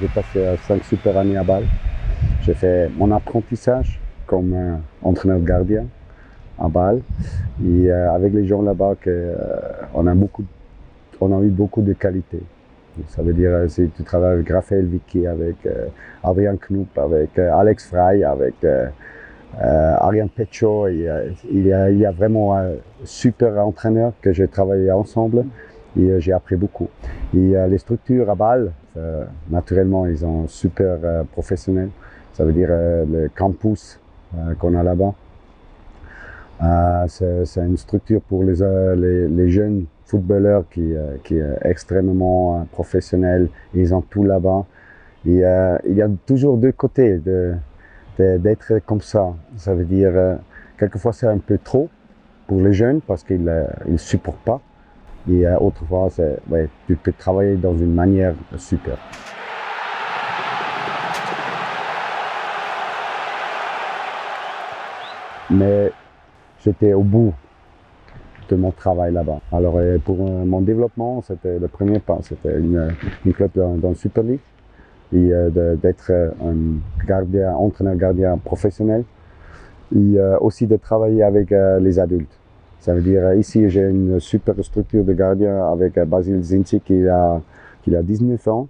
J'ai passé 5 super années à Bâle. J'ai fait mon apprentissage comme entraîneur gardien à Bâle. Et avec les gens là-bas, on a eu beaucoup de qualités. Ça veut dire, si tu travailles avec Raphaël Vicky, avec Adrian Knoop, avec Alex Frey, avec Ariane Pecho, il y a vraiment un super entraîneur que j'ai travaillé ensemble et j'ai appris beaucoup. Et les structures à Bâle, naturellement, ils sont super professionnels. Ça veut dire le campus qu'on a là-bas. C'est une structure pour les jeunes footballeurs qui est extrêmement professionnelle. Ils ont tout là-bas. Et il y a toujours deux côtés d'être comme ça. Ça veut dire, quelquefois c'est un peu trop pour les jeunes parce qu'ils ne supportent pas. Et autrefois, ouais, tu peux travailler dans une manière super. Mais j'étais au bout de mon travail là-bas. Alors pour mon développement, c'était le premier pas. C'était une club dans le Super League. Et d'être un entraîneur gardien professionnel. Et aussi de travailler avec les adultes. Ça veut dire, ici, j'ai une super structure de gardien avec Basil Zinci qui a 19 ans.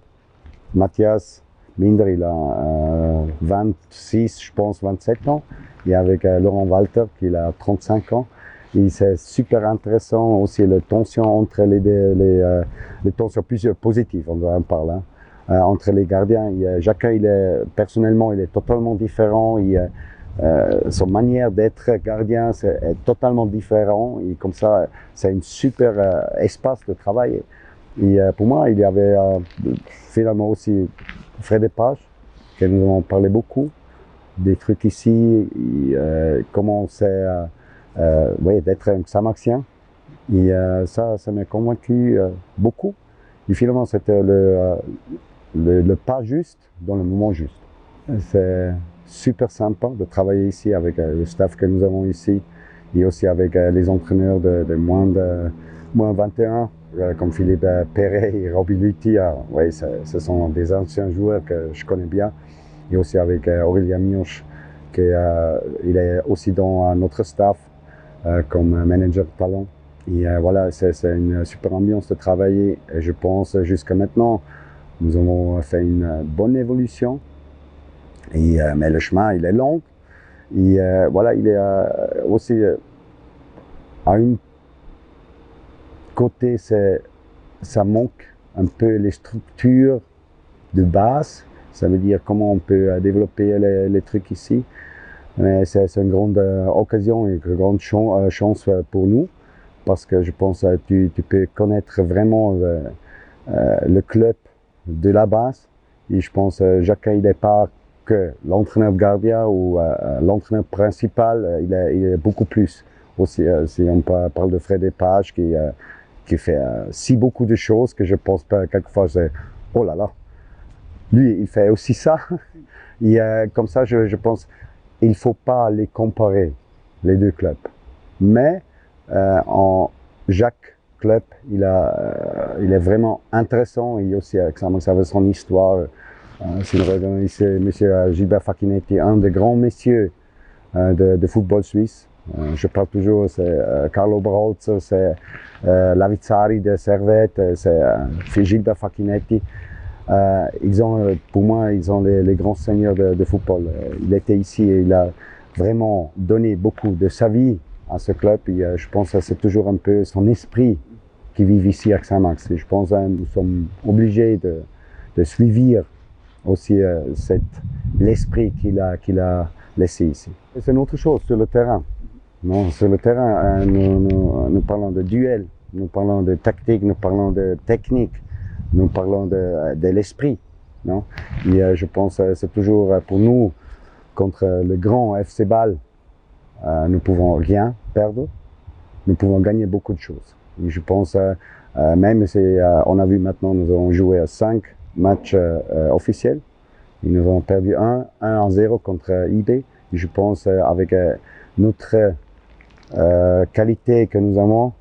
Mathias Minder, il a 26, je pense, 27 ans. Et avec Laurent Walter, qui a 35 ans. Et c'est super intéressant aussi la tension entre les tensions plus positives, on va en parler. Entre les gardiens, chacun, personnellement, il est totalement différent. Son manière d'être gardien est totalement différent et comme ça, c'est un super espace de travail. Et pour moi, il y avait finalement aussi Fred Lepage, que nous avons parlé beaucoup, des trucs ici, comment c'est ouais, d'être un Xamaxien. Et ça m'a convaincu beaucoup. Et finalement, c'était le pas juste dans le moment juste. C'est super sympa de travailler ici avec le staff que nous avons ici et aussi avec les entraîneurs de moins 21 comme Philippe Perret et Robbie Lutti. Ouais, ce sont des anciens joueurs que je connais bien. Et aussi avec Aurélien Mioche, qui il est aussi dans notre staff comme manager talent. Et voilà, c'est une super ambiance de travailler. Et je pense jusqu'à maintenant, nous avons fait une bonne évolution. Et, mais le chemin, il est long. Et voilà, il est aussi à un côté, ça manque un peu les structures de base. Ça veut dire comment on peut développer les trucs ici. Mais c'est une grande occasion et une grande chance pour nous. Parce que je pense que tu peux connaître vraiment le club de la base. Et je pense que chacun, il n'est pas que l'entraîneur gardien ou l'entraîneur principal, il est beaucoup plus. Aussi, si on parle de Fred Lepage qui fait si beaucoup de choses que je pense pas quelquefois, c'est oh là là, lui, il fait aussi ça. Et comme ça, je pense il ne faut pas les comparer, les deux clubs. Mais chaque club, il est vraiment intéressant et aussi avec son histoire. Si nous regardons ici, M. Gilbert Facchinetti, un des grands messieurs de football suisse. Je parle toujours, c'est Carlo Brauz, c'est Lavizzari de Servette, c'est Gilbert Facchinetti. Pour moi, ils ont les grands seigneurs de football. Il était ici et il a vraiment donné beaucoup de sa vie à ce club. Et je pense que c'est toujours un peu son esprit qui vit ici à Xamax. Et je pense que nous sommes obligés de suivre aussi l'esprit qu'il a laissé ici. C'est une autre chose sur le terrain. Non, sur le terrain, nous parlons de duel, nous parlons de tactique, nous parlons de technique. Nous parlons de l'esprit, non? Et je pense que c'est toujours pour nous, contre le grand FC Bâle, nous pouvons rien perdre, nous pouvons gagner beaucoup de choses. Et je pense, même si on a vu maintenant, nous avons joué à 5 matchs officiels, et nous avons perdu 1-0 contre IB. Et je pense avec notre qualité que nous avons,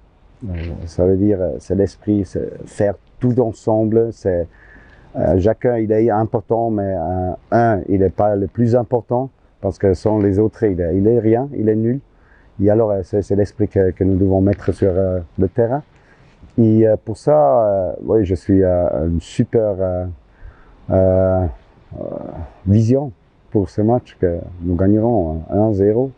ça veut dire c'est l'esprit, c'est faire tout ensemble, c'est Chacun, il est important, mais il n'est pas le plus important, parce que sans les autres, il est rien, il est nul. Et alors, c'est l'esprit que nous devons mettre sur le terrain. Et pour ça, oui, je suis une super vision pour ce match, que nous gagnerons 1-0.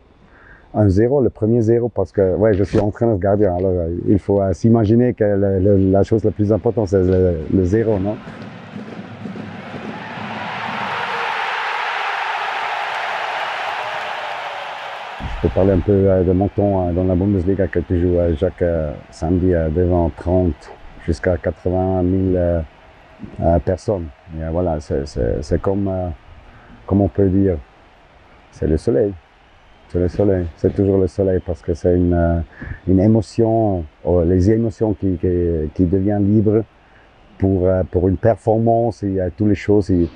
1-0, le premier 0, parce que ouais, je suis entraîneur gardien, alors il faut s'imaginer que la chose la plus importante, c'est le 0, non? Je peux parler un peu de mon temps dans la Bundesliga, que tu joues chaque samedi devant 30 jusqu'à 80 000 personnes. Et voilà, c'est comme on peut dire, c'est le soleil. C'est le soleil, c'est toujours le soleil, parce que c'est une émotion, les émotions qui deviennent libres pour une performance et toutes les choses. Et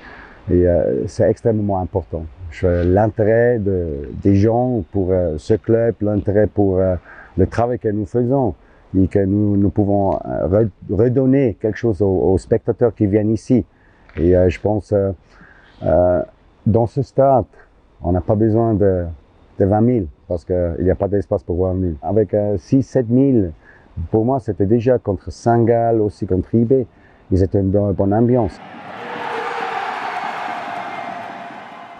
c'est extrêmement important. L'intérêt des gens pour ce club, l'intérêt pour le travail que nous faisons, et que nous pouvons redonner quelque chose aux spectateurs qui viennent ici. Et je pense, dans ce stade, on n'a pas besoin de 20 000, parce qu'il n'y a pas d'espace pour 20 000. Avec 6-7 000, pour moi, c'était déjà contre Saint-Gall, aussi contre IB. Ils étaient une bonne ambiance.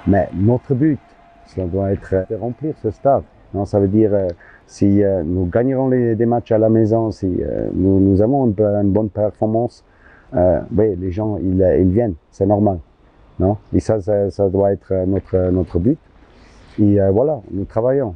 Mais notre but, ça doit être de remplir ce stade. Non, ça veut dire, si nous gagnerons des matchs à la maison, si nous avons une bonne performance, oui, les gens, ils viennent, c'est normal. Non? Et ça doit être notre but. Et voilà, nous travaillons.